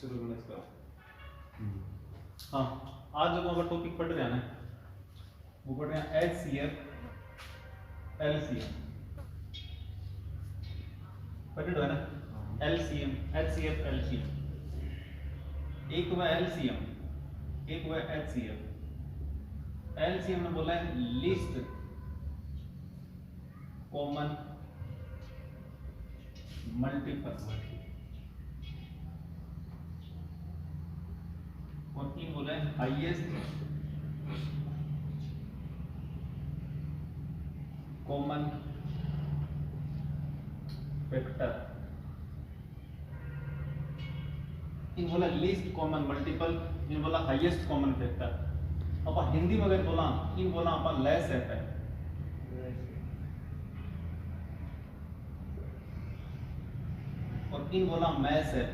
शुरू करने इसका। हाँ, आज जो हमारा टॉपिक पढ़ रहे हैं ना, वो पढ़ रहे हैं HCF LCM। पढ़ रहे हो ना, LCM HCF LCM। एक हुआ LCM, एक हुआ HCF। LCM ने बोला है लिस्ट कॉमन मल्टीपल, और तीन बोला है हाईएस्ट कॉमन फैक्टर। इन बोला लीस्ट कॉमन मल्टीपल, इन बोला हाईएस्ट कॉमन फैक्टर। अब हिंदी में अगर बोला, इन बोला अपन लेस है, और इन बोला मैस है।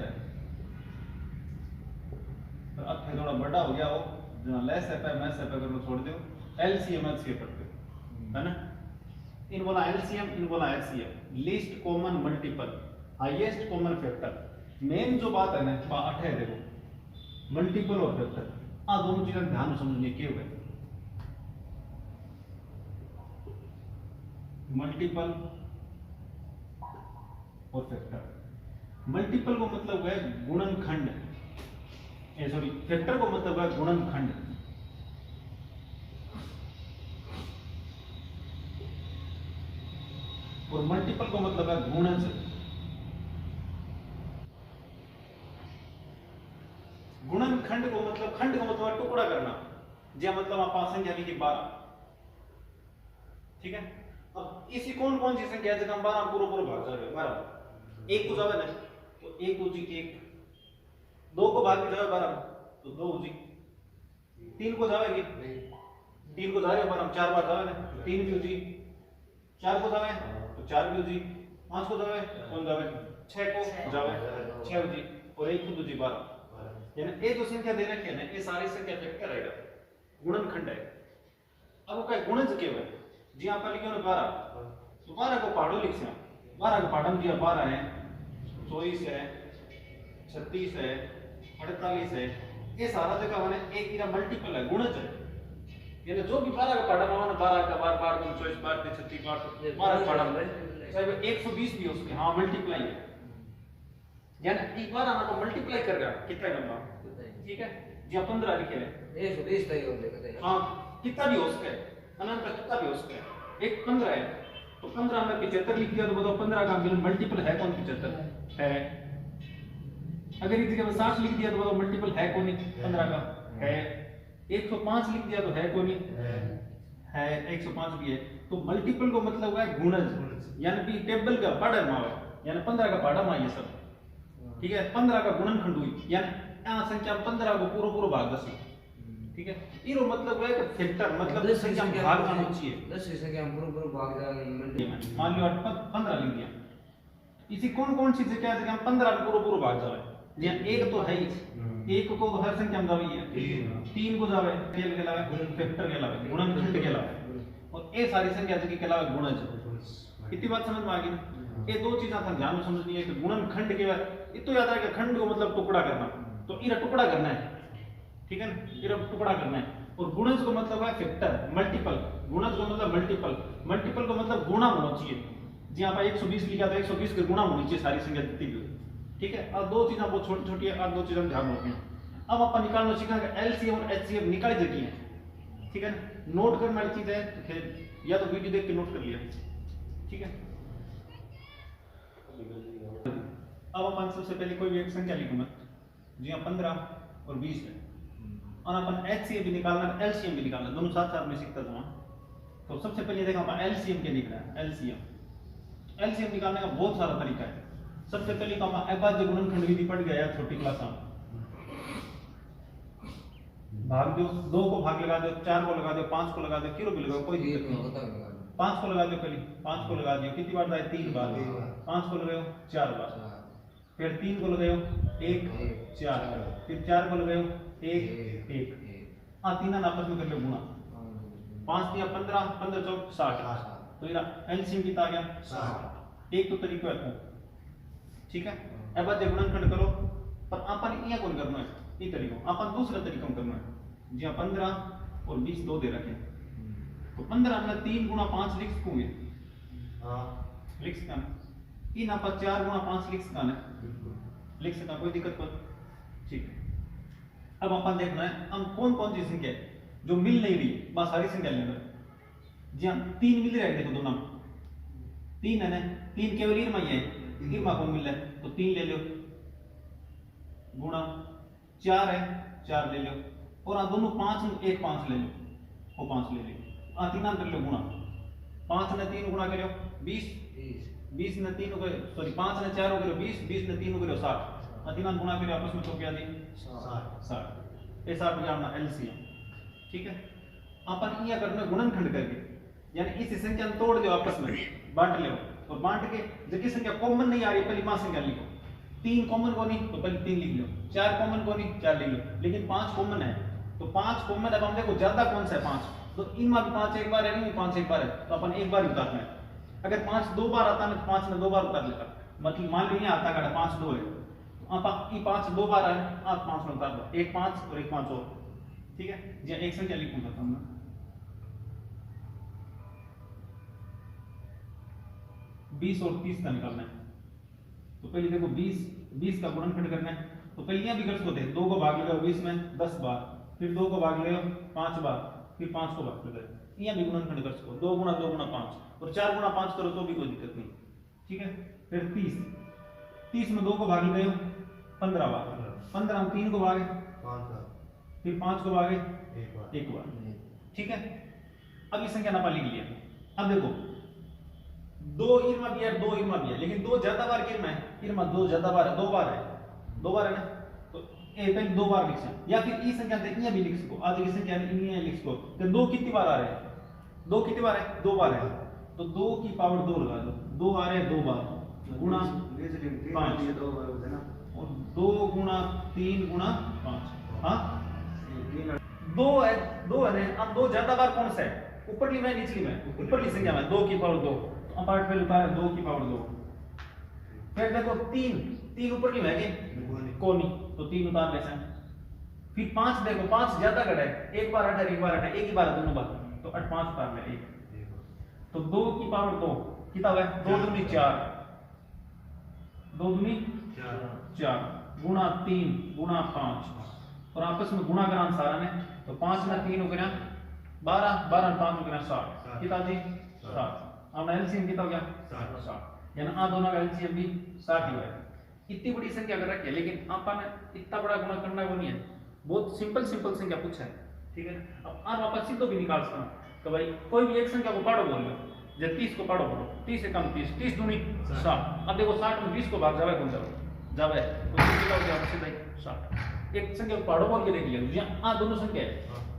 तो अब फिर थोड़ा बड़ा हो गया वो, जो लेस है मैस है अगर वो छोड़ दो, LCM HCF पढ़ते हो, है ना। इन बोला LCM, इन बोला HCF, least common multiple, highest common factor. Main जो बात है ना, बात है देखो मल्टीपल और फैक्टर, आ दोनों चीजें ध्यान में समझने के हुए। मल्टीपल और फैक्टर। मल्टीपल को मतलब है गुणनखंड, सॉरी फैक्टर को मतलब है गुणनखंड। और मल्टीपल को मतलब है गुणज। गुणनखंड को मतलब, खंड को मतलब टुकड़ा करना, जो मतलब आप संख्या लिखी 12, ठीक है। अब इसी कौन कौन सी संख्या है जब हम 12 पूरा पूरा भाग जाए, 12 एक को जावे ना तो एक हो जी एक, दो को भाग के जावे 12 तो दो हो जी, तीन को जावेगी तीन को जावे 12 चार बार जावे ना, तीन भी हो जी, चार को जावे तो चार भी हो जी, पांच को जावे कौन जावे, छह को जावे छह हो जी, और एक को जी 12। यानी ये जो संख्या दे रखी है ना, ये सारी संख्या फैक्टर है, गुणनखंड है। अब वो क्या गुणज केवल जी, आप लिखो ना 12, तो 12 को पहाड़ों लिख से 12 को पहाड़ दिया 12 है, 24 है, 36 है, 48 है, ये सारा जगह मैंने एक इरा मल्टीपल है, गुणज है। यानी जो भी 12 का पहाड़ा मानो 12 का बार बार 24 बार 36 बार 12 का पहाड़ा चाहे 120 भी उसके, हाँ मल्टीप्लाई है। यानी एक बार हमारा मल्टीप्लाई कर रहा कितना नंबर, ठीक है जी। 15 लिखे हैं 120 तक हो जाएगा, हाँ कितना भी हो सके, अनंत तक कितना भी हो सके। एक 15 है तो 15 में 75 लिख दिया, तो बताओ 15 का मल्टीपल है कौन, 75 है। अगर इस जगह 60 लिख दिया तो बताओ मल्टीपल है कौन, 15 का है। 105 लिख दिया तो है कौन, है 105 भी है। तो मल्टीपल को मतलब है गुणज, यानी कि टेबल का पढ़ा मावे, यानी 15 का पढ़ा मा ये सब, ठीक है। 15 का गुणनखंड हुई, यानी यहाँ संख्या 15 को पूरा पूरा भाग 10, ठीक है। इरो मतलब है कि फैक्टर मतलब संख्या भाग होना चाहिए, 10 से संख्या पूरा पूरा भाग जाएगा। मान लो 15 लिख दिया, इसी कौन कौन सी संख्या है जगह 15 को पूरा पूरा भाग जावे, या एक तो है ही, एक को तो हर संख्या में जावे है, तीन को जावे तेल के अलावा फैक्टर के अलावा गुणनखंड के अलावा, और ये सारी संख्या जगह के अलावा गुणज। इतनी बात समझ में आ गई। ये दो चीजें था ध्यान में समझनी है कि गुणनखंड के इतो याद है कि खंड को मतलब टुकड़ा करना, तो इरा टुकड़ा करना है, ठीक है ना, इरा टुकड़ा करना है। और गुणज को मतलब है फैक्टर, मल्टीपल। गुणज को मतलब मल्टीपल, मल्टीपल को मतलब गुणा होना चाहिए। जी आप 120 लिखा तो 120 के गुणा होनी चाहिए सारी संख्या जितनी भी, ठीक है। और दो चीजें बहुत छोटी छोटी है, और दो चीजें ध्यान रखें। अब अपन निकालना सीखेंगे LCM और HCF निकाली जगह है, ठीक है ना। नोट करने वाली चीज है तो फिर या तो वीडियो देख के नोट कर लिया, ठीक है। अब अपन सबसे पहले कोई भी एक संख्या लिखो मत जी, 15 और 20 है, और अपन HCF भी निकालना LCM भी निकालना, दोनों साथ साथ में सीखता था। तो सबसे पहले देखा अपन LCM के लिख रहा है, LCM निकालने का बहुत सारा तरीका है। सबसे पहले तो अपन अभाज्य गुणनखंड विधि पढ़ गया है छोटी क्लास में, भाग दो, 2 को भाग लगा दो, 4 को लगा दो, 5 को लगा दो, किलो भी लगाओ, कोई दिक्कत नहीं। 5 को लगा दो, पहले 5 को लगा दियो, कितनी बार जाए 3 बार, 5 को लगाओ 4 बार, फिर 3 को लगाओ 1 4, फिर 4 को लगाओ 1 1, हाँ तीनों आपस में कर लो गुणा, 5 दिया 15, 15 चौक 60, तो ये LCM कितना आ गया 60। एक तो तरीका है, ठीक है। अब अभाज्य गुणनखंड करो, पर अपन अपन ये कौन करना है ये तरीको अपन दूसरा तरीका करना है जी 15 और 20 दो दे रखे तो 15 में 3 गुणा 5 लिख सकूंगे हां लिख सकता इन आप 4 गुणा 5 लिख सकता है लिख सकता कोई दिक्कत कोई ठीक है। अब अपन देखना है हम कौन कौन सी संख्या है जो मिल नहीं रही बस सारी संख्या लेना जी हाँ 3 मिल रहा है देखो दोनों 3 है ना 3 केवल इरमा ही है इरमा कौन मिल रहा है तो 3 ले लो गुणा 4 है 4 ले लो और आ दोनों 5 एक 5 ले लो वो 5 ले लो आ 3 कर लो गुणा 5 ने 3 गुणा करो 20 20 ने 3 हो गए सॉरी 5 ने 4 हो गए 20 20 ने 3 हो गए 60 आ 3 गुणा करो आपस में तो क्या दी 60 ये 60 जानना एलसीएम ठीक है। अपन ये करना गुणनखंड करके यानी इस संख्या को तोड़ दो आपस में बांट लो और बांट के जबकि संख्या कॉमन नहीं आ रही पहली 5 संख्या लिखो 3 कॉमन को नहीं तो पहले 3 लिख लो 4 कॉमन को नहीं 4 लिख लो लेकिन 5 कॉमन है तो 5 कॉमन अब हम देखो ज्यादा कौन सा है 5 तो इनमें भी 5 एक बार है नहीं 5 एक बार है तो अपन एक बार ही उतारना है अगर 5 दो बार आता है तो 5 ने 2 बार उतार लेता मतलब मान लो यहाँ आता है 5 2 है तो आप ये 5 2 बार आए आप 5 में उतार दो एक 5 और एक 5 और ठीक है जी एक संख्या लिखूं करता हूं मैं 20 और 30 का निकालना है तो पहले देखो 20 का गुणनखंड करना है तो पहले यहां भी कर सकते हैं 2 को भाग लो 20 में 10 बार फिर 2 को भाग लो 5 बार फिर 5 को भाग लो यहां भी गुणनखंड कर सको 2 गुणा 2 गुणा 5 और 4 गुणा 5 करो तो भी कोई दिक्कत नहीं ठीक है। फिर 30 में 2 को भाग लो 15 बार 15 में 3 को भागे 5 बार फिर 5 को भागे एक बार ठीक है। अब ये संख्या नापा लिख लिया अब देखो 2 इरमा भी है 2 इरमा भी है लेकिन 2 ज्यादा बार के इरमा है इरमा 2 ज्यादा बार है 2 बार है ना तो ए पहले 2 बार लिख सकते या फिर ई संख्या देखिए भी लिख सको आगे की संख्या इन्हीं लिख सको तो 2 कितनी बार आ रहे हैं 2 कितनी बार है 2 बार है तो 2 की पावर 2 लगा दो 2 आ रहे हैं 2 बार गुणा 5 ये 2 बार होता है ना और 2 गुणा 3 गुणा 5 हाँ 2 है 2 है ना अब 2 ज्यादा बार कौन सा है ऊपरली में निचली में ऊपरली संख्या में 2 की पावर 2 तो अपार्ट वैल्यू उतारे 2 की पावर 2 फिर देखो 3 ऊपरली में है कोनी तो 3 उतार लेते हैं फिर 5 देखो 5 ज्यादा घटा है एक बार 8 एक बार 8 एक ही बार दोनों बार तो 8 5 उतार ले 1 तो 2 की पावर 2 कितना है 2 दूनी 4 2 दूनी 4 गुणा 3 गुणा 5 और आपस में गुणा करान सारा ने तो 5 में 3 हो गया 12 12 में 5 हो गया 60 कितना जी 60 अब एलसीएम कितना हो गया 60 यानी आ दोनों का एलसीएम भी 60 ही है। इतनी बड़ी संख्या अगर रखी है लेकिन अपन इतना बड़ा गुणा करना वो नहीं है बहुत सिंपल संख्या पूछा है ठीक है। अब आप वापस सीधो भी निकाल सकते हैं तो भाई कोई भी एक संख्या को पढ़ो बोल लो जब 30 को पढ़ो बोलो 30 से कम 30 30 दूनी 60 अब देखो 60 में 20 को भाग जावे कौन जावे तो कितना हो गया सीधा 60 एक संख्या को पढ़ो बोल के देख लिया हां दोनों संख्या है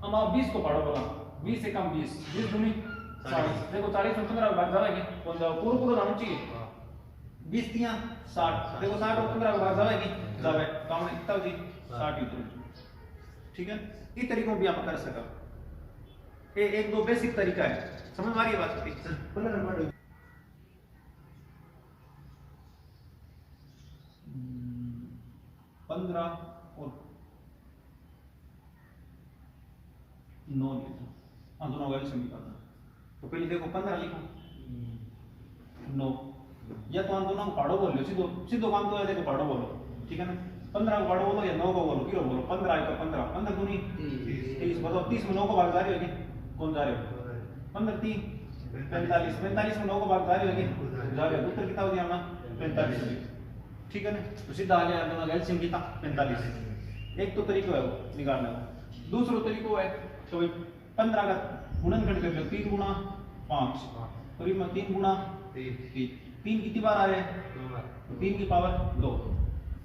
अब आप 20 को पढ़ो बोला 20 से कम 20 20 दूनी 40 देखो 40 में 15 भाग जावे कौन जाओ पूरा जाना चाहिए 20 दिया 60 देखो 60 और 15 भाग जावे काम इतना जी 60 ही ठीक है। इस तरीकों भी आप कर सका एक दो बेसिक तरीका है समझ में आ रही है बात 15 नंबर 15 और 9 लिखो हाँ दोनों का एलसीएम निकालना तो पहले देखो 15 लिखो 9 या तो हम दोनों को पाड़ो बोल लो सीधो काम तो है देखो पाड़ो बोलो ठीक है ना 15 को पाड़ो बोलो या 9 को बोलो किलो बोलो 15 है तो 15 15 दूनी 30 बताओ 30 में 9 को भाग जा रहे हो कौन जा रहे हो 15 3 45 45 में 9 को भाग जा रहे हो जा रहे हो उत्तर कितना हो गया हमारा 45 ठीक है ना तो सीधा आ गया दोनों एलसीएम कितना 45 एक तो तरीका है वो निकालने का दूसरा तरीका है तो 15 का गुणनखंड कर लो 3 गुणा 5 और इसमें 3 गुणा 3 कितनी बार आ रहे हैं 3 की पावर 2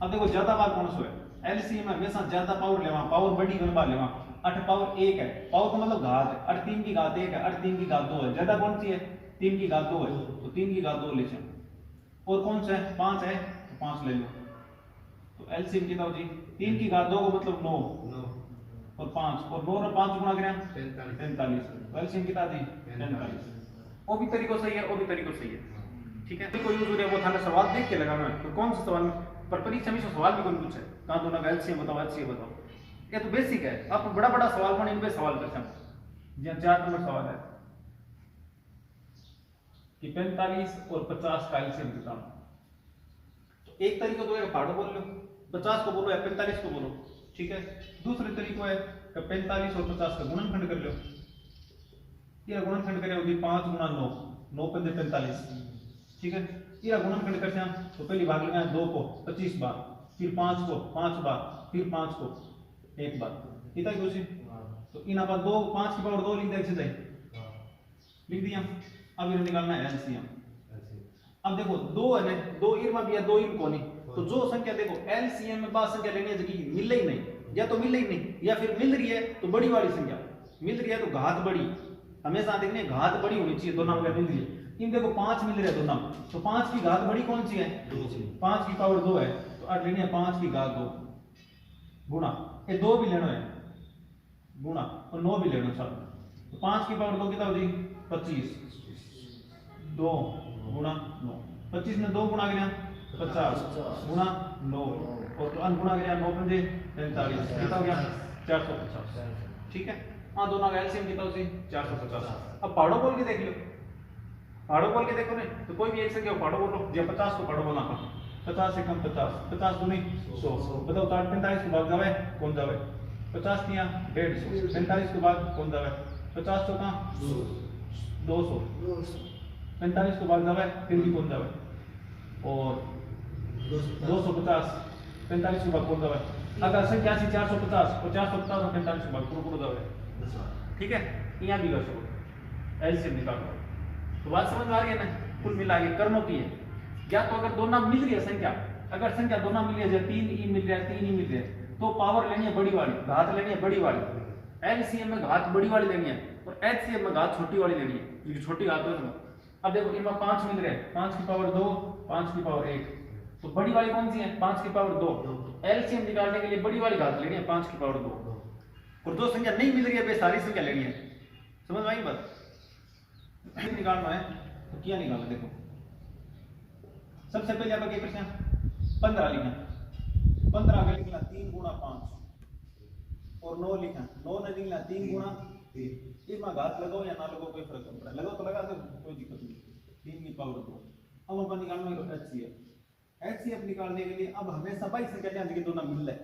अब देखो ज्यादा बार कौन सा है एलसीएम में हमेशा ज्यादा पावर लेवा पावर बड़ी गण बार लेवा 8 पावर 1 है पावर का मतलब घात है 8 3 की घात 1 है 8 3 की घात 2 है ज्यादा कौन सी है 3 की घात 2 है तो 3 की घात 2 ले चलो और कौन सा है 5 है तो 5 ले लो तो एलसीएम कितना हो जी 3 की घात 2 को मतलब 9 और 5 और 9 और 5 गुणा करें 45 तो एलसीएम कितना थी 45 वो भी तरीका सही है वो भी तरीका सही है ठीक है। कोई यूज हो रहा है वो थाने सवाल देख के लगाना है तो कौन सा सवाल पर परीक्षा में सवाल भी कौन पूछा है कहाँ दोनों का एलसीएम बताओ, एचसीएफ बताओ। ये तो बेसिक है, आप बड़ा बड़ा सवाल कौन इन पे सवाल करते हैं। जी 4 नंबर सवाल है कि 45 और 50 का एलसीएम निकालना। तो एक तरीका तो है फाड़ो बोल लो, 50 को बोलो या 45 को बोलो, ठीक है। दूसरे तरीका है कि 45 और 50 का गुणनखंड कर लो। ये गुणनखंड करें होगी 5 गुणा 9, 9 पंजे 45, ठीक है। ये गुणनखंड करते हैं तो पहली भाग लेना है 2 को 25 बार, फिर 5 को 5 बार, फिर 5 को 1 बार, इतना ही कुछ। तो इन आप 2 5 की पावर 2 लिख दे, लिख दिया। अब इन्हें निकालना है एलसीएम। अब देखो 2 है ना, 2 इरमा भी है, 2 इम को नहीं, तो जो संख्या देखो एलसीएम में बात संख्या लेनी है जबकि मिल ही नहीं, या तो मिल ही नहीं या फिर मिल रही है तो बड़ी वाली संख्या मिल रही है, तो घात बड़ी हमेशा देखने घात बड़ी होनी चाहिए। दोनों में मिल रही है, इन देखो 5 मिल रहे हैं दोनों, तो 5 की घात बड़ी कौन सी है, 5 की पावर 2 है, तो अब लेनी है 5 की घात 2 गुणा ये 2 भी लेना है गुणा और 9 भी लेना साथ। तो 5 की पावर 2 कितना हो जाएगी 25, 2 गुणा 9, 25 में 2 गुणा गया 50 गुणा 9 और अनगुणा गया 9 पंजे 45, कितना हो गया 450, ठीक है। हाँ दोनों का एलसीएम कितना हो जाए 450। अब पाड़ो बोल के देख लो, पाड़ो बोल के देखो नहीं तो कोई भी एक संख्या पाड़ो बोलो, या 50 को पाड़ो बोलना, 50 से कम 50, 50 दूनी 100, बताओ 45 के बाद जावे कौन जावे, 50 दिया 150, 45 के बाद कौन जावे 50 तो कहाँ 200, 45 के बाद जावे फिर भी कौन जावे, और 250, 45 के बाद कौन जावे, अगर संख्या 450 और 450 और 45 के बाद पूरा जावे, ठीक है। यहाँ भी कर सको एलसीएम निकालो। तो बात समझ में आ रही है ना, कुल मिला के करनो की है, या तो अगर दोनों मिल रही है संख्या, अगर संख्या दोनों मिल रही है 3 ई मिल रहा है 3 ई मिल रहा है, तो पावर लेनी है बड़ी वाली, घात लेनी है बड़ी वाली, एलसीएम में घात बड़ी वाली लेनी है और एचसीएम में घात छोटी वाली लेनी है, ये छोटी घात है। अब देखो इनमें 5 मिल रहे हैं, 5 की पावर 2, 5 की पावर 1, तो बड़ी वाली कौन सी है 5 की पावर 2, एलसीएम निकालने के लिए बड़ी वाली घात लेनी है 5 की पावर 2, और जो संख्या नहीं मिल रही है वे सारी संख्या लेनी है। समझ में आई बात, निकालना है तो क्या निकालना, देखो सबसे पहले आप क्या करते हैं 15 लिखा, 15 का लिखना 3 गुणा 5 और 9 लिखा, 9 ने लिखना 3 गुणा 3, इसमें घात लगाओ या ना लगाओ कोई फर्क नहीं पड़ता, लगाओ तो लगा दो कोई दिक्कत नहीं, 3 की पावर 2। अब अपन निकालना है एचसीएफ, एचसीएफ निकालने के लिए अब हमेशा बाई संख्या लेना चाहिए दोनों मिल रहा है,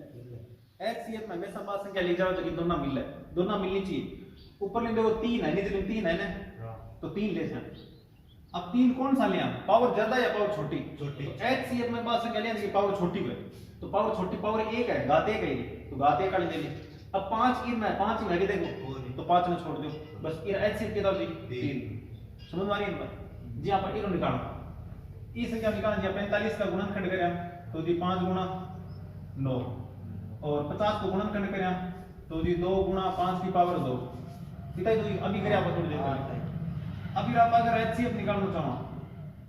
एचसीएफ में हमेशा बाई संख्या ले जाओ जबकि दोनों मिल रहा है, दोनों मिलनी चाहिए। ऊपर ले देखो 3 है, नीचे 3 है ना, तो 3 ले जाए। अब 3 कौन सा लिया, पावर ज्यादा या पावर छोटी, छोटी। तो एचसीएफ में बात संख्या लेना पावर छोटी है, तो पावर छोटी पावर 1 है, घात 1 है, तो घात 1 वाली ले ली। अब 5 इन में 5 में देखो तो 5 में छोड़ दो, बस ये एचसीएफ कितना हो 3। समझ में आ रही है जी। यहाँ पर इन्होंने निकालना ई संख्या निकालना, 45 का गुणनखंड करें तो जी 5 गुणा 9 और 50 को गुणनखंड करें तो जी 2 गुणा 5 की पावर 2, इतना ही तो अभी करें आप थोड़ी देर पहले। अभी आप अगर एचसीएफ निकालना चाहो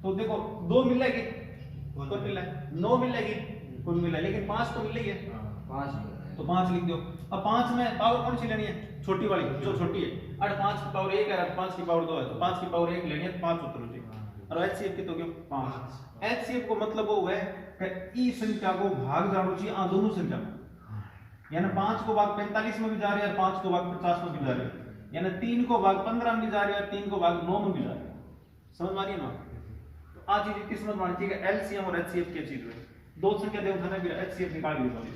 तो देखो 2 मिलेगी कौन मिला है, 9 मिलेगी कौन मिला है, लेकिन 5 तो मिलेगी 5 तो 5 लिख दो। अब 5 में पावर कौन सी लेनी है, छोटी वाली जो छोटी है, अरे 5 की पावर 1 है, 5 की पावर 2 है, तो 5 की पावर 1 लेनी है, 5 उत्तर हो जाएगा। और एचसीएफ की तो क्यों 5, एचसीएफ को मतलब वो है कि ई संख्या को भाग जानो चाहिए आ दोनों संख्या में, यानी 5 को भाग 45 में भी जा रही है, 5 को भाग 50 में भी जा रही है, यानी 3 को भाग 15 में भी जा रही है, 3 को भाग 9 में भी जा रही है। समझ में आ रही है ना। तो आज चीज किस समझ में आनी चाहिए, एलसीएम और एचसीएफ की चीज है, दो संख्या दे उठाने भी एचसीएफ निकाल ली वाली।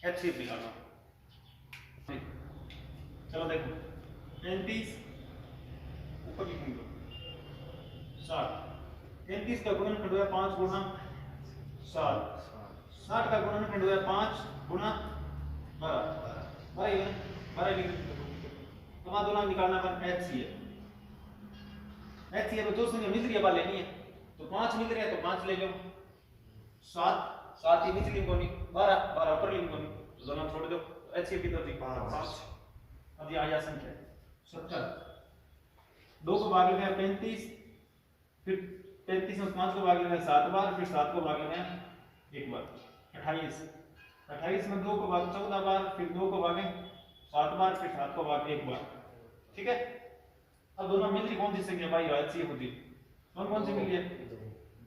एचसीएफ निकालना, चलो देखो 35 ऊपर लिखेंगे 60, 33 का गुणनखंड हुआ 5 गुणा 7, 60 का गुणनखंड हुआ 5 गुणा 12 लिख दो। तो दोनों निकालना है एचसीएफ, एचसीएफ जो संख्या मिल रही है लेनी है, तो 5 मिल रही है तो 5 ले लो, 7 ही निचली कोनी, 12 ऊपर लिख कोनी, तो दोनों छोड़ दो, एचसीएफ की तो 5। अब ये आया संख्या 70, 2 को भाग में 35, फिर 33 में 5 को भाग लेना है 7 बार, फिर 7 को भाग लेना है 1 बार। 28 में 2 को भाग 14 बार, फिर 2 को भागे 7 बार, फिर 7 को भाग 1 बार। ठीक है, अब दोनों मिल रही कौन सी संख्या भाई एचसीएफ होती है? कौन सी मिल रही है?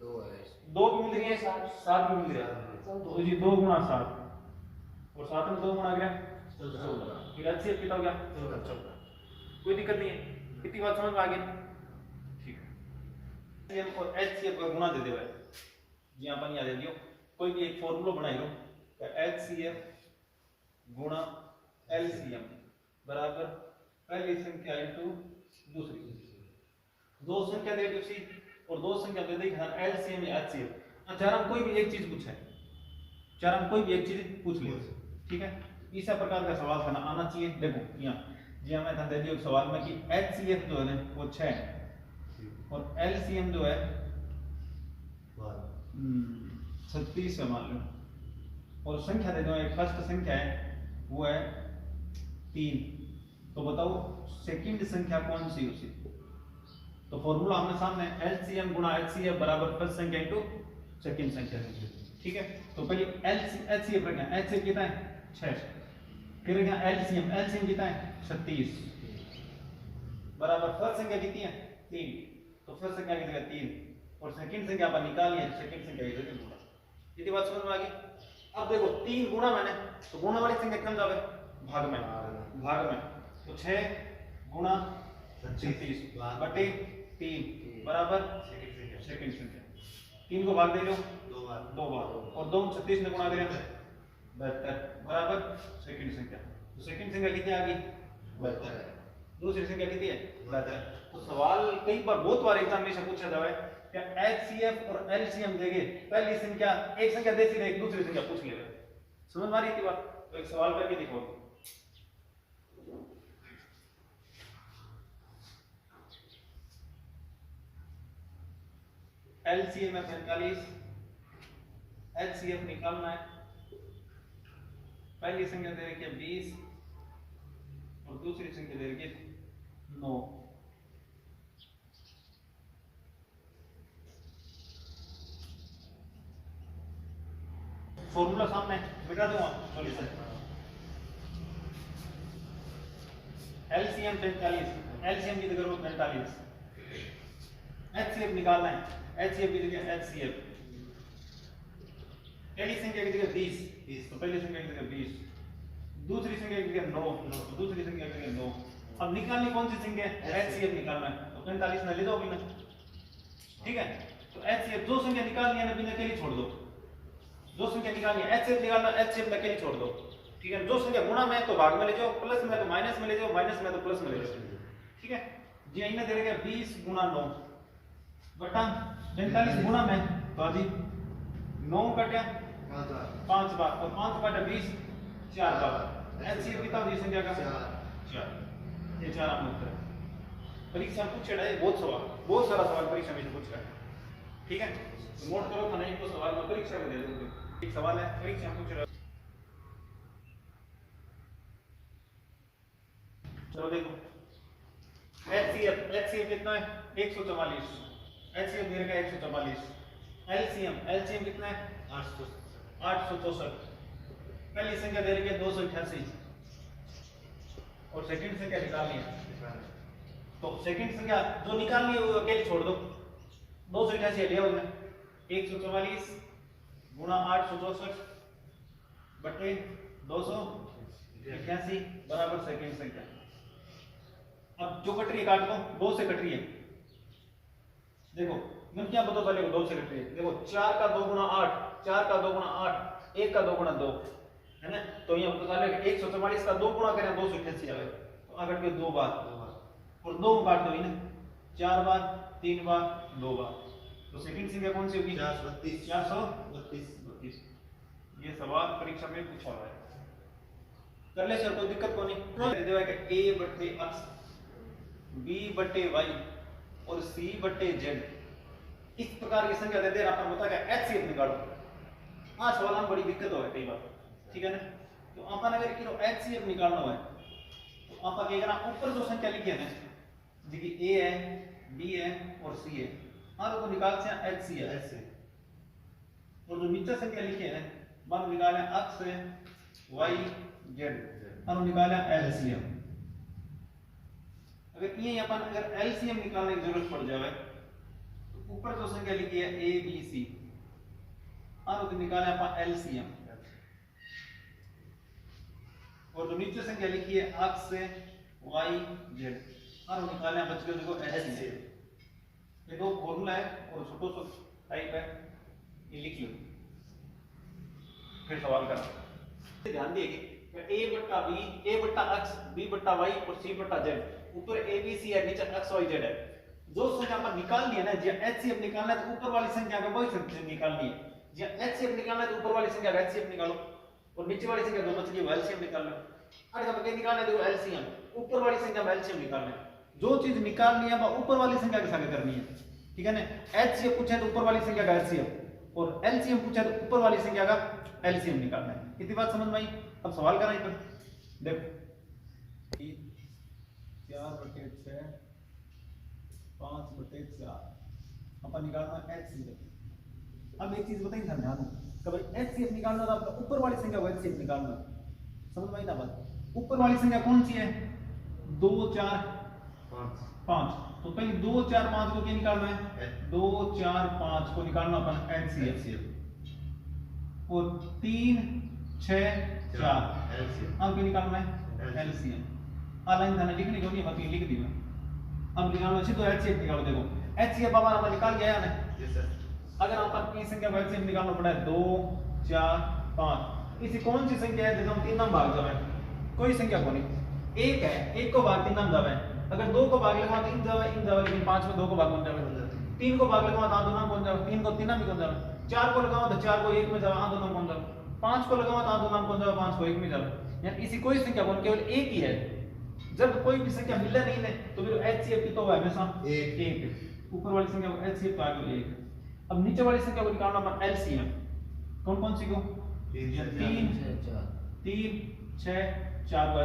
2 है। 2 भी मिल रही है, 7 भी मिल रही है। तो जी 2 गुणा 7 और 7 में 2 गुणा आ गया 14। फिर एचसीएफ कितना हो गया? 14। कोई दिक्कत नहीं है, इतनी बात समझ में आ गई? ठीक है, एचसीएफ और एचसीएफ का गुणा दे दे भाई जी, अपन याद दियो कोई भी एक फार्मूला बनाई लो कि एचसीएफ गुणा एलसीएम बराबर पहली संख्या इनटू दूसरी। दो संख्या दे दी उसी और दो संख्या दे दी एलसीएम या एचसीएफ। अच्छा हम कोई भी एक चीज पूछे, चार हम कोई भी एक चीज पूछ ले, ठीक है, इस प्रकार का सवाल करना आना चाहिए। देखो यहाँ जी हमें था दे दियो सवाल में कि एचसीएफ जो है ना वो 6 है और एलसीएम जो है 36 है मान लो, और संख्या दे दो एक फर्स्ट संख्या है वो है 3। तो बताओ सेकंड संख्या कौन सी उसी? तो फॉर्मूला हमने सामने एलसीएम गुणा एचसीएफ बराबर फर्स्ट संख्या इनटू सेकंड संख्या। ठीक है, तो पहले एचसीएफ रखना, एचसीएफ कितना है 6, फिर रखना एलसीएम कितना है 36 बराबर फर्स्ट संख्या कितनी है 3। तो फर्स्ट संख्या की जगह 3 और सेकंड संख्या अपन निकाली है, सेकंड संख्या की जगह गुणा। इतनी बात समझ में आ गई? अब देखो 3 गुणा मैंने, तो गुणा वाली संख्या कम जावे भाग में, तो 6 गुणा 36 बटे 3 बराबर सेकंड संख्या। 3 को भाग दे लो 2 बार और 2 36 ने गुणा करें 72 बराबर सेकंड संख्या। तो सेकंड संख्या कितनी आ गई 72, दूसरी संख्या कितनी है 72। तो सवाल कई बार बहुत बार एग्जाम में से पूछा जाए क्या एचसीएफ और एलसीएम देंगे, पहली संख्या एक संख्या दे सीधे एक दूसरी संख्या पूछ ले। समझ में आ रही थी बात? तो एक सवाल करके देखो। एलसीएम है 45, एचसीएफ निकालना है, पहली संख्या दे रखी है 20 और दूसरी संख्या दे रखी है 9। फॉर्मूला सामने मिटा दूंगा सॉल्यूशन। एलसीएम 45, एलसीएम की जगह 45, एचसीएफ निकालना है, एचसीएफ की जगह एचसीएफ, पहली संख्या की जगह 20 तो पहली संख्या की जगह 20, दूसरी संख्या की जगह 9 तो दूसरी संख्या की जगह 9। अब निकालनी कौन सी संख्या है? एचसीएफ निकालना है, तो 45 में ले दो बिना। ठीक है, तो एचसीएफ जो संख्या निकालनी है ना बिना के लिए छोड़ दो, जो संख्या निकालनी है एचसीएफ निकालना, एचसीएफ में के लिए छोड़ दो। ठीक है, जो संख्या गुणा में तो भाग में ले जाओ, प्लस में तो माइनस में ले जाओ, माइनस में तो प्लस में ले जाओ। ठीक है जी, इन्हें दे रखा 20 गुणा 9 बटा 45 गुणा में तो अभी 9 कटा 5 बार और 5 बटा 20 4 बार। एचसीएफ कितना होगी संख्या का 4। ये 4 आपने उत्तर परीक्षा पूछ रहा है, बहुत सारा सवाल परीक्षा में पूछ रहा है। ठीक है, तो नोट करो खाना इनको सवाल में परीक्षा में दे दोगे। एक सवाल है परीक्षा में पूछ रहा है, चलो देखो एचसीएफ कितना है 144, एचसीएफ दे रखा है 144, एलसीएम कितना है 864, पहली संख्या दे रखी है 288 और सेकंड संख्या निकालनी है। तो सेकंड संख्या जो निकालनी है वो अकेले छोड़ दो, 288 हटिया उसमें 144 गुणा 864 बटे 288 बराबर सेकंड संख्या। अब जो कट रही है काट दो, 2 से कट रही है। देखो मैं क्या पता चलेगा 2 से कट रही है। देखो 4 का 2 गुणा 8, 4 का 2 गुणा 8, 1 का 2 गुणा 2 है ना, तो ये पता चलेगा 144 का 2 गुणा करें 288 आवे, तो आगे के 2 बार और 2 में काट दो इन्हें 4 बार 3 बार 2 बार। तो सेकंड संख्या कौन सी होगी 432। ये सवाल परीक्षा में पूछा हुआ है, कर ले सर, कोई दिक्कत को नहीं। दे देवा कि a बटे x b बटे y और c बटे z, इस प्रकार की संख्या दे दे आपको बता के एचसीएफ निकालो। हां सवाल में बड़ी दिक्कत हो है कई बार, ठीक है ना। तो अपन अगर किलो एचसीएफ निकालना है तो अपन क्या करना, ऊपर जो संख्या लिखी है ना, देखिए a है b है और c है, और को निकाल से HCl ऐसे और जो नीचे संख्या लिखे हैं मान निकाले अक्ष से y z और निकाले LCM। अगर ये अपन अगर LCM निकालने की जरूरत पड़ जाए तो ऊपर जो संख्या लिखी है A B C और तो निकाले अपन LCM और जो नीचे संख्या लिखी है अक्ष से y z और निकाले बच गया देखो HCl। ये दो फॉर्मूला है और छोटो सा टाइप है ये लिख लो फिर सवाल करो। ध्यान दिए a बट्टा b a बट्टा x b बट्टा y और c बट्टा z ऊपर a b c है नीचे x y z है। जो संख्या पर निकाल लिया ना जो HCF निकालना है तो ऊपर वाली संख्या का वही संख्या निकालनी है। जो HCF निकालना है तो ऊपर वाली संख्या का HCF निकालो और नीचे वाली संख्या जो बच गई वो LCM निकाल लो। अगर हम क्या निकालना है देखो LCM ऊपर वाली संख्या में LCM निकालना है। जो चीज निकालनी है वो ऊपर वाली संख्या के साथ करनी है ठीक है ना। HCF पूछे तो ऊपर वाली संख्या का HCF और LCM पूछे तो ऊपर वाली संख्या का LCM निकालना है। इतनी बात समझ में आई। अब सवाल करें पर देखो 4/6 5/4 अपन निकालना है HCF। अब एक चीज बताइए ध्यान दो कभी HCF निकालना था तो ऊपर वाली संख्या को HCF निकालना समझ में आई ना बात। ऊपर वाली संख्या कौन सी है 2 4 5 तो पहले 2 4 5 को क्या निकालना है 2 4 5 को निकालना अपन HCF और 3 6 4 अब क्या निकालना है LCM। लाइन था लिखने को नहीं बात लिख दी मैं। अब निकालो अच्छी तो HCF निकालो देखो HCF हमारा अपन निकाल गया है ना। अगर अपन की संख्या को HCF निकालना पड़ा है 2 4 5 इसी कौन सी संख्या है जिसको हम 3 में भाग जावे कोई संख्या को नहीं 1 है 1 को भाग 3 में जावे। अगर 2 को भाग लगाओ तो इन जावे लेकिन 5 में 2 को भाग कौन जावे 3 को भाग लगाओ तो 2 में कौन जावे 3 को 3 में कौन जावे 4 को लगाओ तो 4 को 1 में जावे 2 में कौन जावे 5 को लगाओ तो 2 में कौन जावे 5 को 1 में जावे। यानी इसी कोई संख्या कौन केवल एक ही है। जब कोई भी संख्या मिले नहीं है तो फिर HCF की तो हमेशा एक ऊपर वाली संख्या को HCF तो आ गई 1। अब नीचे वाली संख्या को निकालना अपन LCM कौन कौन सी को 3 6 4 को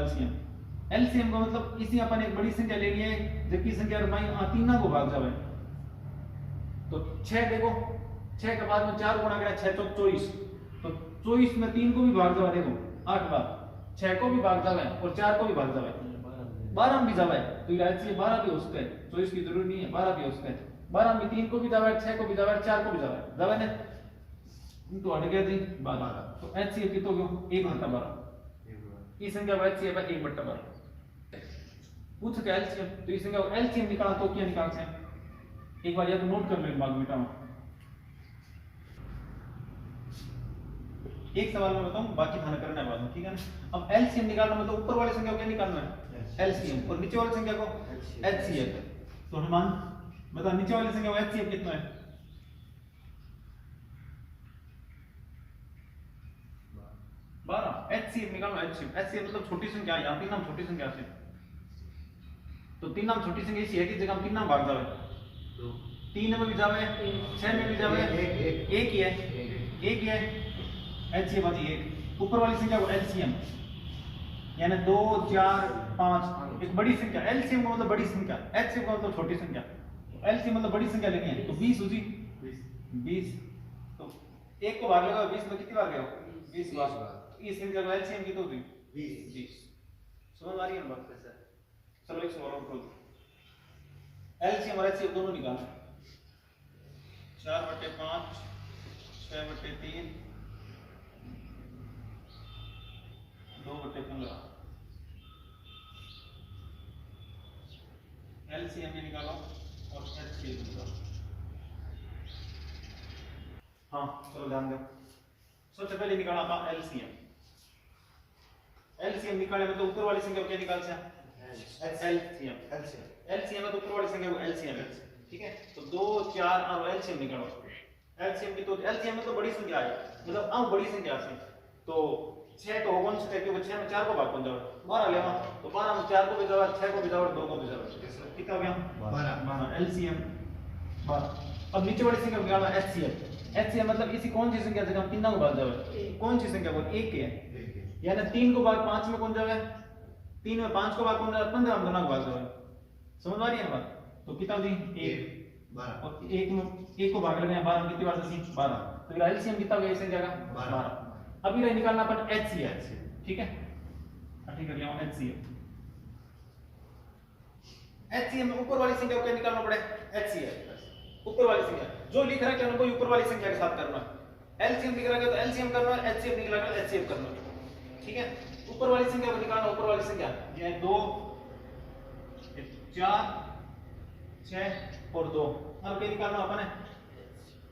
LCM का मतलब इसी अपन एक बड़ी संख्या ले लिए जबकि संख्या तीन को भाग जावे तो 6 देखो 6 के बाद में 4 गुणा करें 6 चौक 24 तो 24 में 3 को भी भाग जावे देखो 8 बार 6 को भी भाग जावे और 4 को भी भाग जावे 12 में भी जावे तो ये LCM 12 भी हो सकता है 24 की जरूरत नहीं है 12 भी हो सकता है 12 में 3 को भी जावे 6 को भी जावे 4 को भी जावे ना तो हट गया थी 12 तो HCF की तो 1/12 इस संख्या को HCF है 1/12 पूछ के LCM तो इस संख्या को LCM निकालना तो क्या निकालते हैं एक बार या तो नोट कर लो दिमाग में बेटा। एक सवाल में बताऊं बाकी ध्यान करना है बाद में ठीक है ना। अब LCM निकालना मतलब ऊपर वाली संख्या को क्या निकालना है LCM और नीचे वाली संख्या को HCF। तो अनुमान बता नीचे वाली संख्या को HCF कितना है 12 HCF निकालना HCF मतलब छोटी संख्या यहाँ 3 नाम छोटी संख्या से तो 3 नाम छोटी संख्या इसी है कि जगह हम 3 नाम भाग जावे 3 में भी जावे 6 में भी जावे एक ही है HCF बाजी 1 ऊपर वाली संख्या को LCM यानी 2 4 5 एक बड़ी संख्या LCM का मतलब बड़ी संख्या HCF का मतलब छोटी संख्या LCM मतलब बड़ी संख्या लेनी है तो 20 हो जी 20 तो 1 को भाग लगाओ 20 में कितनी बार गए 20 बार इस संख्या को LCM की तो होगी 20 समझ आ रही है ना बात कैसे। चलो एक सवाल और खोल LCM और HCF दोनों निकालना 4/5 6/3 2/15 LCM भी निकालो और HCF निकालो। हाँ चलो ध्यान दो सबसे पहले निकाला था LCM निकाले मतलब ऊपर वाली संख्या को क्या निकाल से LCM है तो ऊपर वाली संख्या को LCM है ठीक है। तो 2 4 और LCM निकालो LCM की तो LCM में तो बड़ी संख्या है मतलब अब बड़ी संख्या से तो 6 तो कौन सा क्योंकि 6 में 4 को भाग कौन जावे 12 लेवा तो 12 में 4 को भी जावे 6 को भी जावे 2 को भी जावे कितना हो गया 12 LCM 12। अब नीचे वाली संख्या निकालना HCF मतलब इसी कौन सी संख्या से हम 3 को भाग जावे कौन सी संख्या को 1 है यानी 3 को भाग 5 में कौन जावे 3 में 5 को भाग कौन जावे 15 में 2 को भाग जावे समझ आ रही है ना बात। तो कितना जी 1 12 और एक को भाग लगाए 12 में कितनी बार दसी 12, तो इसका एलसीएम कितना हो गया इस संख्या का 12। अब ये निकालना अपन एचसीएफ, ठीक है, ठीक कर लिया एचसीएफ। एचसीएफ ऊपर वाली संख्या को क्या निकालना पड़ेगा एचसीएफ, ऊपर वाली संख्या जो लिख रहा है क्या कोई ऊपर वाली संख्या के साथ करना है। एलसीएम लिख रहा है तो एलसीएम करना है, एचसीएफ निकला है एचसीएफ करना है, ठीक है। ऊपर वाली संख्या को निकालना, ऊपर वाली संख्या ये 2 4 6 और 2, अब क्या निकालना अपन है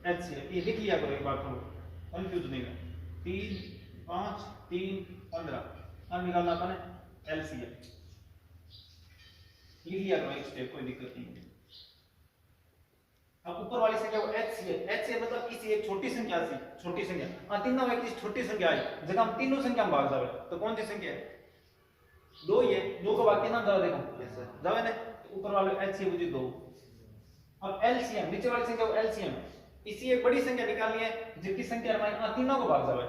एचसीएफ। ये लिख लिया करो एक बार, थोड़ा कंफ्यूज नहीं है। 3 5 3 15, अब निकालना अपन है एलसीएफ, लिख लिया करो एक स्टेप, कोई दिक्कत नहीं है। अब ऊपर वाली संख्या को एचसीएफ, एचसीएफ मतलब किसी एक छोटी संख्या से, छोटी संख्या हां तीनों में किसी छोटी संख्या आई जगह हम तीनों संख्या में भाग जावे तो कौन सी संख्या है 2 ही है, 2 को भाग के नाम जावे देखो यस सर जावे ना, तो ऊपर वाले एचसीएफ हो जी 2। अब एलसीएम नीचे वाली संख्या को एलसीएम, इसी एक बड़ी संख्या निकालनी है जिसकी संख्या हमारे तीनों को भाग जावे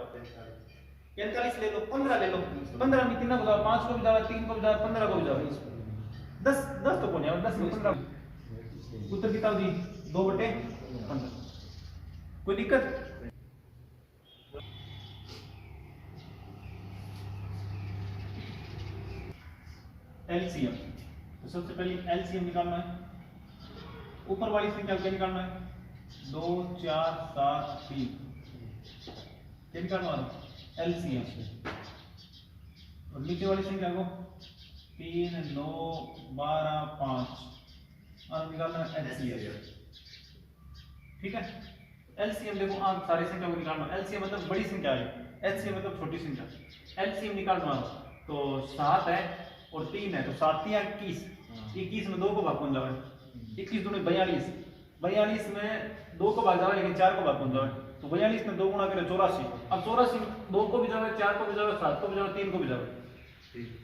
45 ले लो, 15 ले लो, 15 में तीनों को जावे, 5 को भी जावे, 3 को भी जावे, 15 को भी जावे, 10 10 तो कौन है 10 में 15 उत्तर कितना जी 2/15, कोई दिक्कत। एलसीएम, तो सबसे पहले एलसीएम निकालना है, ऊपर वाली संख्या को क्या निकालना है 2 4 7 3, क्या निकालना है एलसीएम, और नीचे वाली संख्या को 3 9 12 5 और निकालना है एचसीएफ, ठीक है। एलसीएम देखो आप सारी संख्या को निकालना, एलसीएम मतलब बड़ी संख्या है, एचसीएफ मतलब छोटी संख्या। एलसीएम निकालना तो 7 है और 3 है, तो 7 3 21, 21 में 2 को भाग कौन जावे 21 दूनी 42, 42 में 2 को भाग जावे लेकिन 4 को भाग कौन जावे, तो 42 में 2 गुणा करे 84, अब 84 में 2 को भी जावे, 4 को भी जावे, 7 को भी जावे, 3 को भी जावे,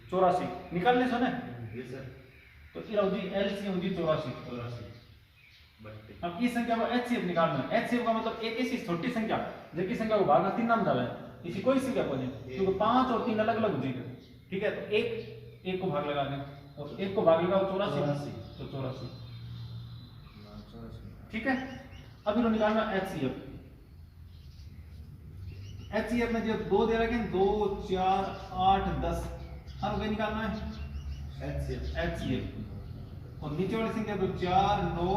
84 निकालने से ना यस सर तो ये रहो जी एलसीएम जी 84। अब इस संख्या को एचसीएफ निकालना है, एचसीएफ का मतलब एक ऐसी छोटी संख्या जिसकी संख्या को भागना 3 नाम जावे, इसी कोई संख्या को नहीं, क्योंकि 5 और 3 अलग अलग हो जाएंगे, ठीक है। तो एक को भाग लगा दें और एक को भाग लगाओ 84, तो 84, ठीक है। अब इन्होंने निकालना एचसीएफ, एचसीएफ में जब 2 दे रखे 2 4 8 10, अब क्या निकालना है एचसीएफ, और नीचे वाली संख्या तो 4 9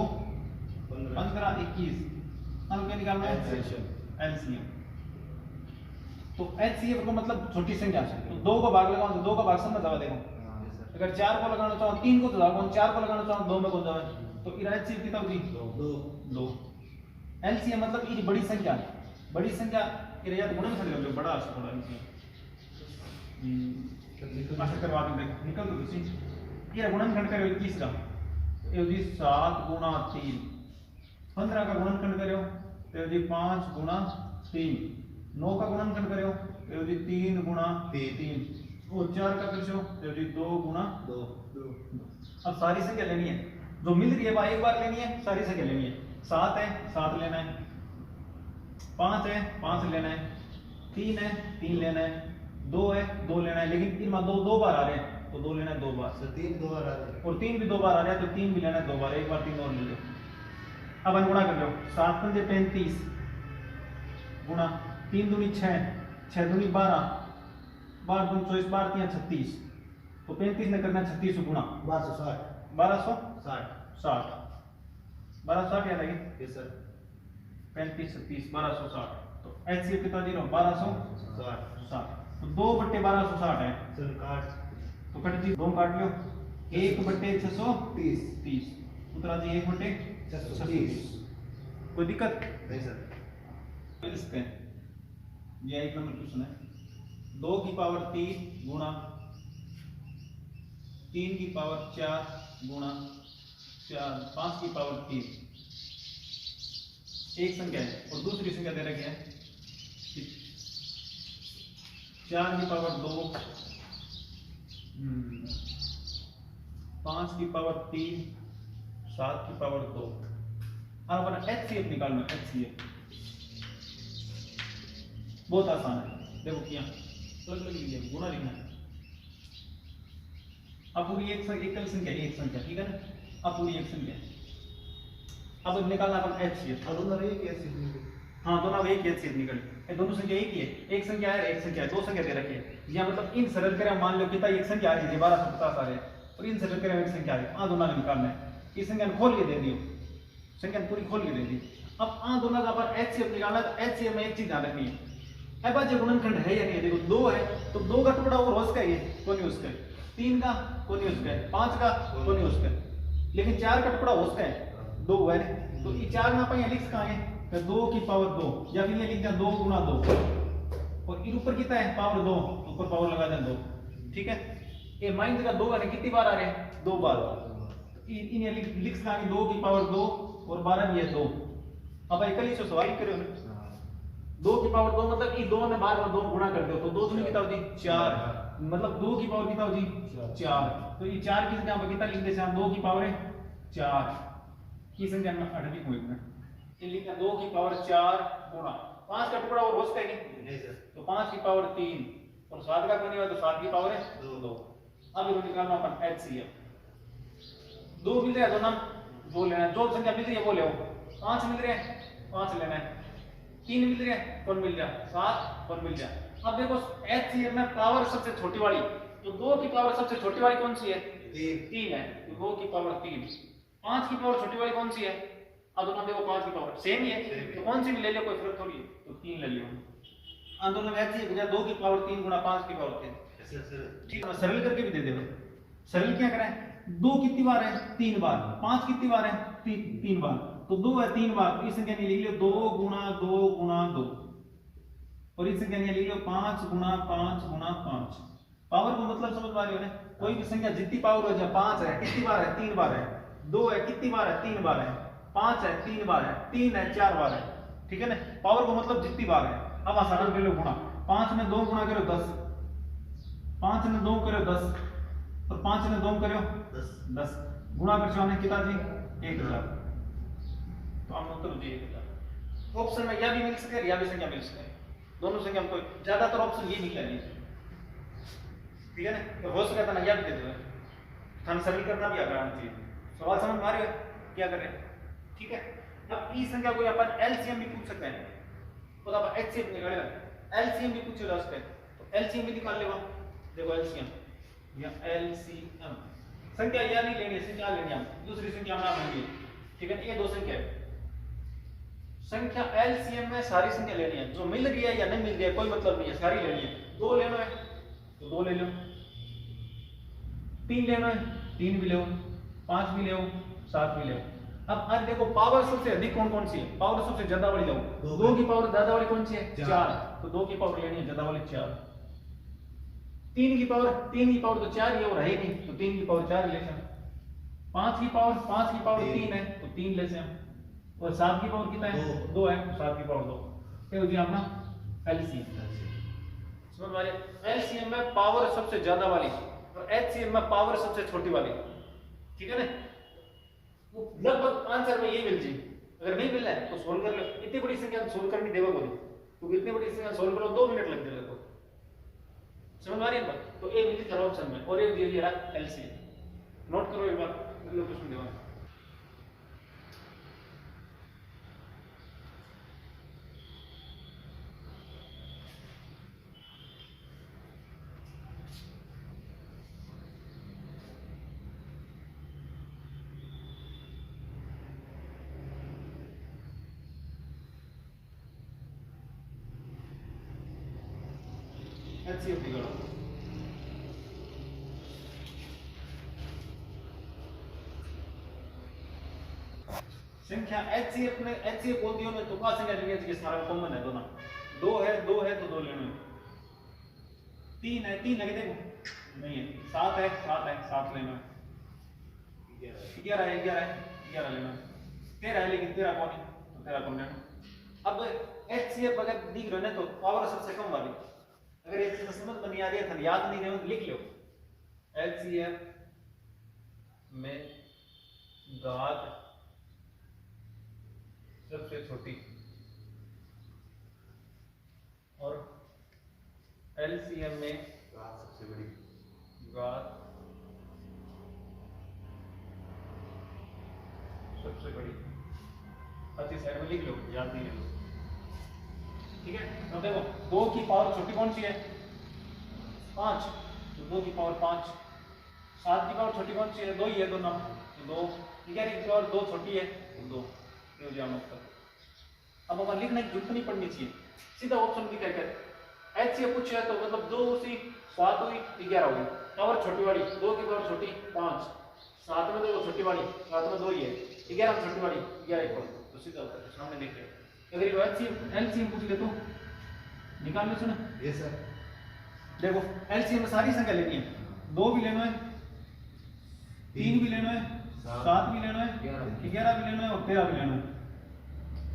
15 21, अब क्या निकालना है एलसीएम। तो एचसीएफ को मतलब छोटी संख्या से, तो 2 को भाग लगाओ तो 2 का भाग समझ जावे देखो, अगर 4 को लगाना चाहो 3 को तो जाओ, 4 को लगाना चाहो 2 में कौन जावे, तो इधर एचसीएफ कितना होगी 2। एलसीएम मतलब ये बड़ी संख्या, बड़ी संख्या ये याद गुणन से कर लो, बड़ा है थोड़ा मास्टर करवा दें देखो निकल तो किसी ये गुणनखंड करो 21 का, ये होगी 7 गुणा 3, 15 का गुणनखंड करो तो होगी 5 गुणा 3, 9 का गुणनखंड करो तो होगी 3 गुणा 3, और 4 का करो तो होगी 2 गुणा 2। अब सारी संख्या लेनी है जो मिल रही है एक बार लेनी है, सारी संख्या लेनी है। 7 है 7 लेना है, 5 है 5 लेना है, 3 है 3 लेना है, 2 है 2 लेना है, लेकिन इनमें 2 बार आ रहे हैं तो 2 लेना है 2 बार, सर 3 2 बार आ रहे हैं और 3 भी 2 बार आ रहा है तो 3 भी लेना है 2 बार, एक बार 3 और ले लो। अब अनुगुणा कर लो, 7 पंजे 35 गुणा 3 दूनी 6, 6 दूनी 12, 12 दूनी 24, 12 3 36, तो 35 ने करना 36 गुणा 1260 1260 1260 याद आएगी यस सर 35 36 1260, तो एचसीएफ कितना दे रहा हूं 1260, तो 2/1260 है सर काट तो कट जी 2 काट लो, 1/630 उतरा जी 1/630, कोई दिक्कत नहीं सर। इसके ये एक नंबर क्वेश्चन है, 2 की पावर 3 गुणा 3 की पावर 4 गुणा 4 5 की पावर 3, एक संख्या है और दूसरी संख्या दे रखी है 4 की पावर 2 5 की पावर 3 7 की पावर 2। अब अपना एचसीएफ निकालना, एचसीएफ बहुत आसान है, देखो किया अलग लीजिए गुणा लिखना है। अब पूरी एक एकल संख्या, एक संख्या ठीक है ना, अब पूरी एक संख्या अब निकालना अपन HCF। और उधर एक ऐसी थी। हाँ दोनों एक HCF निकली, ये दोनों संख्या एक ही है, एक संख्या है एक संख्या है, दो संख्या दे रखी है। यहाँ मतलब इन सरल करें, मान लो कितना एक संख्या आ रही है 1250 आ रही है और इन सरल करें एक संख्या आ रही है, दोनों ने निकालना है। इस संख्या खोल के दे दियो, संख्या पूरी खोल के दे दी। अब दोनों का अपन HCF निकालना है तो HCF में एक चीज ध्यान रखनी है, अब आज गुणनखंड है या नहीं है। देखो 2 है तो 2 का टुकड़ा और हो उसका ये कौन है उसका, 3 का कौन है उसका, 5 का कौन है उसका, लेकिन 4 का टुकड़ा हो उसका है 2 है ना, तो ये 4 ना अपन लिख कहां है 2 की पावर 2 या फिर ये लिख दें 2 गुना 2 और ये ऊपर कितना है पावर 2, ऊपर पावर लगा दें 2, ठीक है। ये माइनस का 2 है कितनी बार आ रहे हैं 2 बार, इन्हें लिख कहां 2 की पावर 2 और 12 भी है 2। अब एकली से सवाल करो ना, 2 की पावर 2 मतलब ये 2 में बार बार 2 गुणा कर दो तो 2 में कितना होती 4, मतलब 2 की पावर कितना होती 4, तो ये 4 की संख्या में कितना लिख देते हैं 2 की पावर है 4 की संख्या में अड़बी को इतना ये लिखा 2 की पावर 4 गुणा 5 का टुकड़ा और हो सकता है नहीं सर, तो 5 की पावर 3 और 7 का कोई नहीं हुआ तो 7 की पावर है 2। अब ये निकालना अपन HCF। 2 मिल रहा है तो नाम वो लेना है, जो संख्या मिल रही है वो ले, 5 मिल रहे हैं 5 लेना है, 3 मिल रहे हैं कौन मिल रहा 7 कौन मिल रहा। अब देखो HCF में पावर सबसे छोटी वाली, तो 2 की पावर सबसे छोटी वाली कौन सी है 3 है, तो 2 की पावर 3। 5 की पावर छोटी वाली कौन सी है, अब दोनों देखो 5 की पावर सेम ही है तो कौन सी भी ले लो कोई फर्क थोड़ी है, तो 3 ले लियो। दोनों में HCF बजाय 2 की पावर 3 गुणा 5 की पावर 3, ठीक है। सरल करके भी दे देगा, सरल क्या करें 2 कितनी बार है 3 बार, 5 कितनी बार है 3 बार, तो 2 है 3 बार, इस संख्या में लिख लो 2 गुणा 2 गुणा 2 और इस संख्या में लिख लो 5 गुणा 5 गुणा 5। पावर को मतलब समझ पा रहे हो ना, कोई भी संख्या जितनी पावर हो जाए 5 है कितनी बार है 3 बार है, 2 है कितनी बार है 3 बार है, 5 है 3 बार है, 3 है 4 बार है, ठीक है ना। पावर को मतलब जितनी बार है। अब आसान कर लो गुणा, 5 में 2 गुणा करो 10, 5 में 2 करो 10 और 5 में 2 करो 10 गुणा कर जाने कितना जी 1000, तो हम उत्तर हो जाए 1000। ऑप्शन में या भी मिल सके या भी संख्या मिल सके, दोनों संख्या में कोई ज्यादातर ऑप्शन ये निकला नहीं, ठीक है ना। तो हो सके तो ना या भी दे दो, हम सरल करना भी आना चाहिए। सवाल समझ में आ रहे हो क्या कर रहे हैं, ठीक है। अब इस संख्या को अपन LCM भी पूछ सकते हैं, तो अब HCF निकालेगा, LCM भी पूछे जा सकते हैं, तो LCM भी निकाल लेगा। देखो LCM या LCM संख्या या नहीं लेनी, संख्या लेनी हम दूसरी संख्या हम ना लेंगे, ठीक है। ये दो संख्या है, संख्या LCM में सारी संख्या लेनी है, जो मिल रही है या नहीं मिल रही है कोई मतलब नहीं है, सारी लेनी है। 2 लेना है तो 2 ले लो, 3 लेना है 3 भी ले, 5 भी ले, 7 भी ले। अब आज देखो पावर सबसे अधिक कौन कौन सी है, पावर सबसे ज्यादा वाली लो, 2 की पावर ज्यादा वाली कौन सी है 4, तो 2 की पावर लेनी है ज्यादा वाली 4। 3 की पावर तो 4 ही है और है नहीं, तो 3 की पावर 4 ले लें। 5 की पावर 3 है तो 3 ले लें, और 7 की पावर कितना है 2 है, 7 की पावर 2, ये हो गया अपना LCM। समझ में आ रहा है, LCM में पावर सबसे ज्यादा वाली और HCM में पावर सबसे छोटी वाली, ठीक है ना। वो लगभग आंसर में ये मिल जाए, अगर नहीं मिल रहा है तो सोल्व कर लो। इतनी बड़ी संख्या सोल्व करनी देगा कोई, तो इतनी बड़ी संख्या सोल्व करो 2 मिनट लग जाएगा, तो समझ में आ रही है। तो एक मिली था ऑप्शन में और एक दिया गया LCM, नोट करो एक बार, अगले क्वेश्चन देवा। HCF निकालो, संख्या HCF में HCF बोलती हो ना तो का संख्या लिखी है सारा कॉमन है दोनों, 2 है तो 2 लेना है, 3 है 3 लगे देखो नहीं है, 7 है 7 लेना है, 11 है 11 लेना है, 13 है लेकिन 13 कौन है तो 13 कौन लेना। अब HCF अगर दिख रहा है तो पावर सबसे कम वाली, अगर ये चीज समझ में नहीं आ रही है, याद नहीं रहे तो लिख लो LCM में घात सबसे छोटी और LCM में सबसे बड़ी, घात सबसे बड़ी। 25 साइड में लिख लो, याद नहीं है। ठीक है, अब देखो 2 की पावर छोटी कौन सी है? 5, तो 2 की पावर 5। 7 की पावर छोटी कौन सी है? 2 ही है दोनों, तो 2। 11 की पावर 2 छोटी है, तो 2। ये हो गया मतलब। अब हमें लिखने की जरूरत नहीं पड़नी चाहिए, सीधा ऑप्शन दिखा कर एचसीएफ पूछा तो मतलब 2 उसी 7 हुई 11 होगी। पावर छोटी वाली 2 की पावर छोटी 5, 7 में 2 छोटी वाली 7 में 2 ही है, 11 में छोटी वाली 11 इक्वल, तो सीधा होता है सामने देख रहे। अगर ये एचसीएफ एलसीएम पूछ ले तो निकाल लो। सुनो ये सर देखो एलसीएम में सारी संख्या लेनी है, 2 भी लेना है, 3 भी लेना है, 7 भी लेना है, 11 भी लेना है और 13 भी लेना है।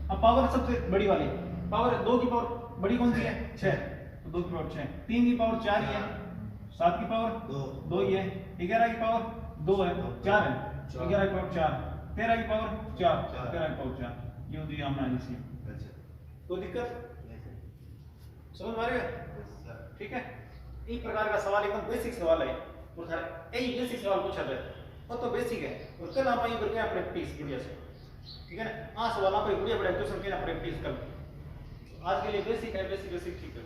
अब पावर सबसे बड़ी वाली पावर 2 की पावर बड़ी कौन सी है? 6, तो 2 की पावर 6। 3 की पावर 4 ही है, 7 की पावर 2 ही है, 11 की पावर 2 है, 4 है, 11 की पावर 4, 13 की पावर 4, 13 की पावर 4। ये होती है हमारा एलसीएम। अच्छा कोई दिक्कत समझ में आ रही है? ठीक है, इस प्रकार का सवाल एकदम बेसिक सवाल है और यही बेसिक सवाल पूछा जाए वो तो बेसिक है और कल आप ये करके प्रैक्टिस बढ़िया से। ठीक है ना, हाँ सवाल आप बढ़िया बढ़िया क्वेश्चन के ना प्रैक्टिस कर। आज के लिए बेसिक है, बेसिक बेसिक ठीक है।